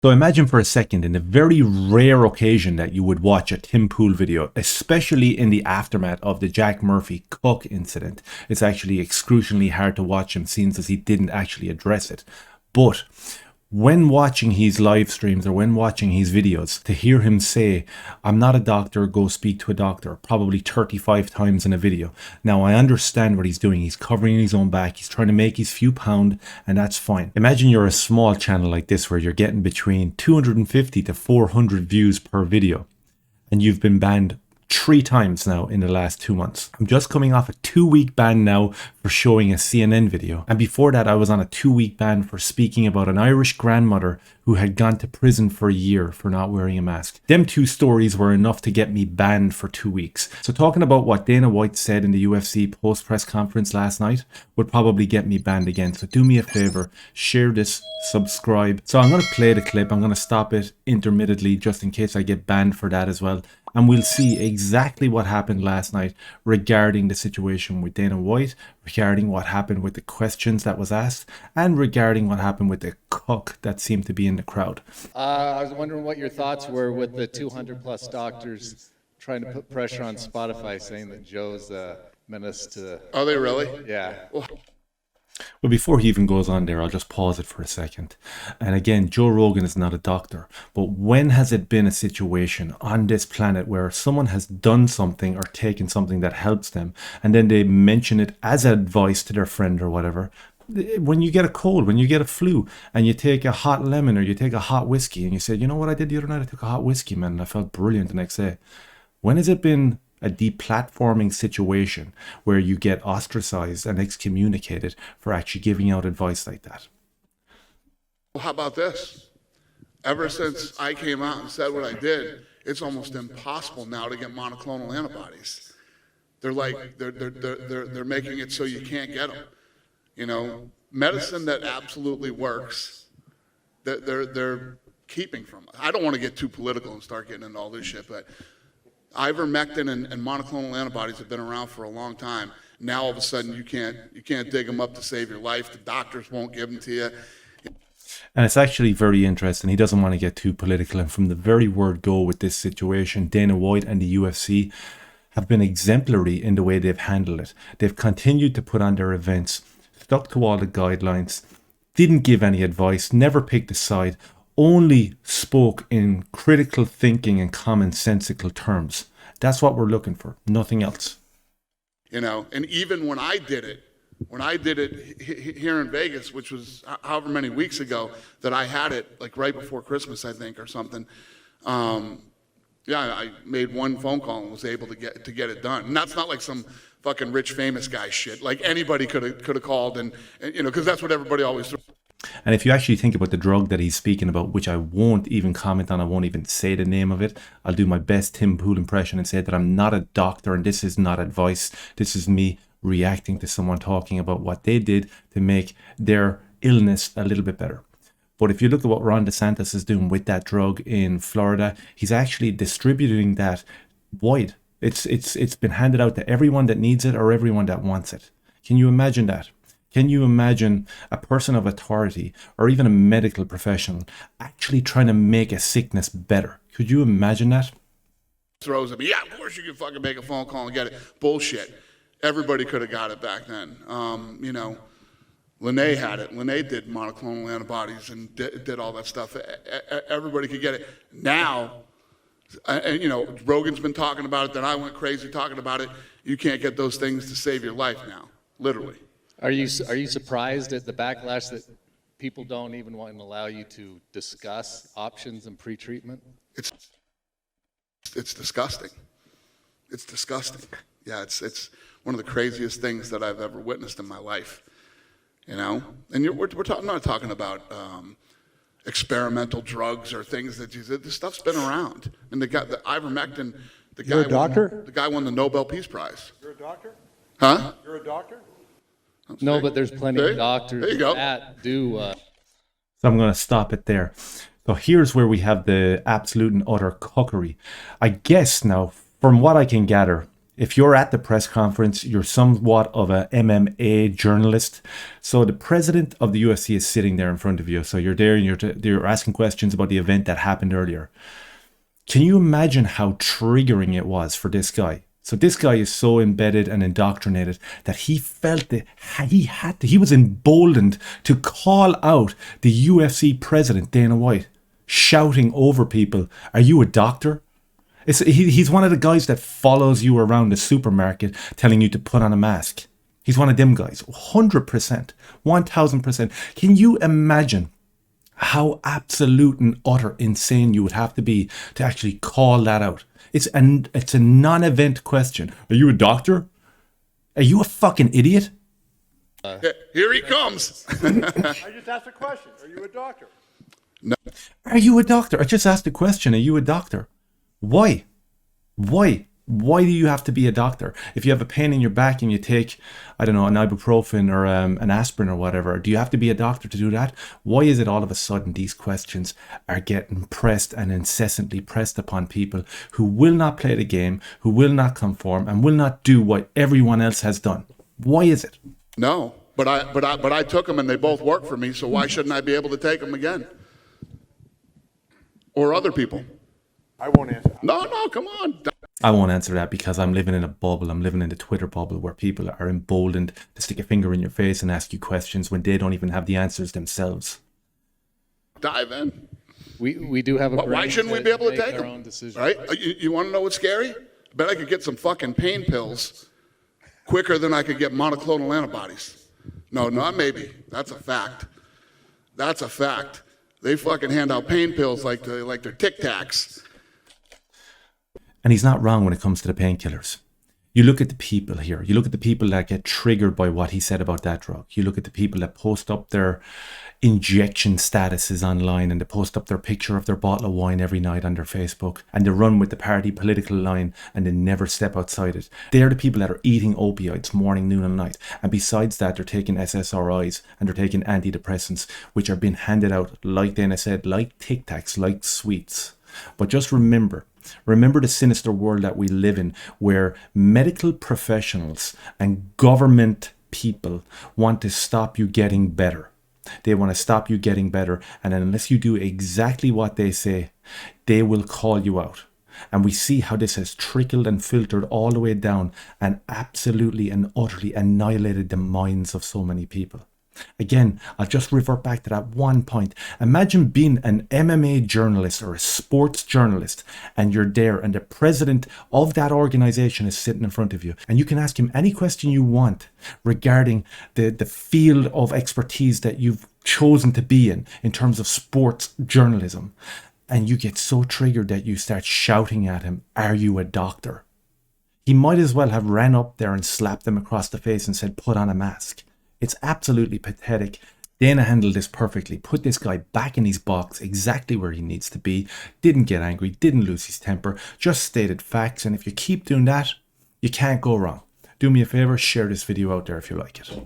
So imagine for a second, in the very rare occasion that you would watch a Tim Pool video, especially in the aftermath of the Jack Murphy Cook incident, it's actually excruciatingly hard to watch him, since as he didn't actually address it. But when watching his live streams or when watching his videos, to hear him say, "I'm not a doctor, go speak to a doctor," probably 35 times in a video. Now, I understand what he's doing. He's covering his own back. He's trying to make his few pound, and that's fine. Imagine you're a small channel like this where you're getting between 250 to 400 views per video, and you've been banned 3 times now in the last 2 months. I'm just coming off a 2-week ban now for showing a CNN video. And before that, I was on a 2-week ban for speaking about an Irish grandmother who had gone to prison for a year for not wearing a mask. Them 2 stories were enough to get me banned for 2 weeks. So talking about what Dana White said in the UFC post-press conference last night would probably get me banned again. So do me a favor, share this, subscribe. So I'm going to play the clip. I'm going to stop it intermittently just in case I get banned for that as well. And we'll see exactly what happened last night regarding the situation with Dana White, regarding what happened with the questions that was asked, and regarding what happened with the cook that seemed to be in the crowd. I was wondering what your thoughts were with the 200 plus doctors trying to put pressure on Spotify, saying that Joe's a menace to... Are they really? Yeah. Well, before he even goes on there, I'll just pause it for a second. And again, Joe Rogan is not a doctor, but when has it been a situation on this planet where someone has done something or taken something that helps them, and then they mention it as advice to their friend or whatever? When you get a cold, when you get a flu, and you take a hot lemon or you take a hot whiskey, and you say, "You know what I did the other night? I took a hot whiskey, man, and I felt brilliant the next day." When has it been a deplatforming situation where you get ostracized and excommunicated for actually giving out advice like that? Well, how about this? Ever since I came out and said what I did, it's almost impossible now to get monoclonal antibodies. They're like they're making it so you can't get them. You know, medicine that absolutely works, they're keeping from us. I don't want to get too political and start getting into all this shit, but ivermectin and monoclonal antibodies have been around for a long time. Now all of a sudden you can't dig them up to save your life. The doctors won't give them to you. And it's actually very interesting. He doesn't want to get too political. And from the very word go with this situation, Dana White and the UFC have been exemplary in the way they've handled it. They've continued to put on their events, stuck to all the guidelines, didn't give any advice, never picked a side, only spoke in critical thinking and commonsensical terms. That's what we're looking for, nothing else. You know, and even when I did it here in Vegas, which was however many weeks ago that I had it, like right before Christmas, I think, or something. I made one phone call and was able to get it done. And that's not like some fucking rich famous guy shit. Like anybody could have called, and you know, because that's what everybody always throws. And if you actually think about the drug that he's speaking about, which I won't even comment on, I won't even say the name of it. I'll do my best Tim Pool impression and say that I'm not a doctor and this is not advice. This is me reacting to someone talking about what they did to make their illness a little bit better. But if you look at what Ron DeSantis is doing with that drug in Florida, he's actually distributing that wide. It's been handed out to everyone that needs it or everyone that wants it. Can you imagine that? Can you imagine a person of authority or even a medical professional actually trying to make a sickness better? Could you imagine that? Throws at me. Yeah, of course you can fucking make a phone call and get it. Bullshit. Everybody could have got it back then. You know, Lene had it. Lene did monoclonal antibodies and did all that stuff. Everybody could get it. Now, and you know, Rogan's been talking about it, then I went crazy talking about it. You can't get those things to save your life now, literally. Are you surprised at the backlash that people don't even want to allow you to discuss options and pre-treatment? It's disgusting. It's disgusting. Yeah, it's one of the craziest things that I've ever witnessed in my life. You know, and I'm not talking about experimental drugs or things that this stuff's been around. And the ivermectin, You're a doctor? The guy won the Nobel Peace Prize. You're a doctor? Huh? You're a doctor? No, but there's plenty of doctors that do. So I'm going to stop it there. So here's where we have the absolute and utter cuckery. I guess now, from what I can gather, If you're at the press conference, you're somewhat of a MMA journalist. So the president of the UFC is sitting there in front of you. So you're there and you're asking questions about the event that happened earlier. Can you imagine how triggering it was for this guy? So this guy is so embedded and indoctrinated that he felt that he was emboldened to call out the UFC president, Dana White, shouting over people, "Are you a doctor?" He's one of the guys that follows you around the supermarket telling you to put on a mask. He's one of them guys. 100%, 1000%. Can you imagine how absolute and utter insane you would have to be to actually call that out? It's a non-event question. Are you a doctor? Are you a fucking idiot? Here he comes. I just asked a question. Are you a doctor? No. Are you a doctor? I just asked a question. Are you a doctor? Why? Why do you have to be a doctor? If you have a pain in your back and you take, I don't know, an ibuprofen or an aspirin or whatever, do you have to be a doctor to do that? Why is it all of a sudden these questions are getting pressed and incessantly pressed upon people who will not play the game, who will not conform, and will not do what everyone else has done? Why is it? No, but I took them and they both work for me, so why shouldn't I be able to take them again? Or other people? I won't answer. No, come on. I won't answer that because I'm living in a bubble. I'm living in the Twitter bubble where people are emboldened to stick a finger in your face and ask you questions when they don't even have the answers themselves. Dive in. We do have a brain. Why shouldn't we be able to take our them? own decisions. Right? You want to know what's scary? I bet I could get some fucking pain pills quicker than I could get monoclonal antibodies. No, not maybe. That's a fact. That's a fact. They fucking hand out pain pills like they're Tic Tacs. And he's not wrong when it comes to the painkillers. You look at the people here. You look at the people that get triggered by what he said about that drug. You look at the people that post up their injection statuses online and they post up their picture of their bottle of wine every night on their Facebook and they run with the party political line and they never step outside it. They're the people that are eating opioids morning, noon and night. And besides that, they're taking SSRIs and they're taking antidepressants, which are being handed out, like Dana said, like Tic Tacs, like sweets. But just remember the sinister world that we live in, where medical professionals and government people want to stop you getting better. They want to stop you getting better. And unless you do exactly what they say, they will call you out. And we see how this has trickled and filtered all the way down and absolutely and utterly annihilated the minds of so many people. Again, I'll just revert back to that one point. Imagine being an MMA journalist or a sports journalist and you're there and the president of that organization is sitting in front of you and you can ask him any question you want regarding the field of expertise that you've chosen to be in terms of sports journalism. And you get so triggered that you start shouting at him, "Are you a doctor?" He might as well have ran up there and slapped him across the face and said, "Put on a mask." It's absolutely pathetic. Dana handled this perfectly, put this guy back in his box exactly where he needs to be, didn't get angry, didn't lose his temper, just stated facts. And if you keep doing that, you can't go wrong. Do me a favor, share this video out there if you like it.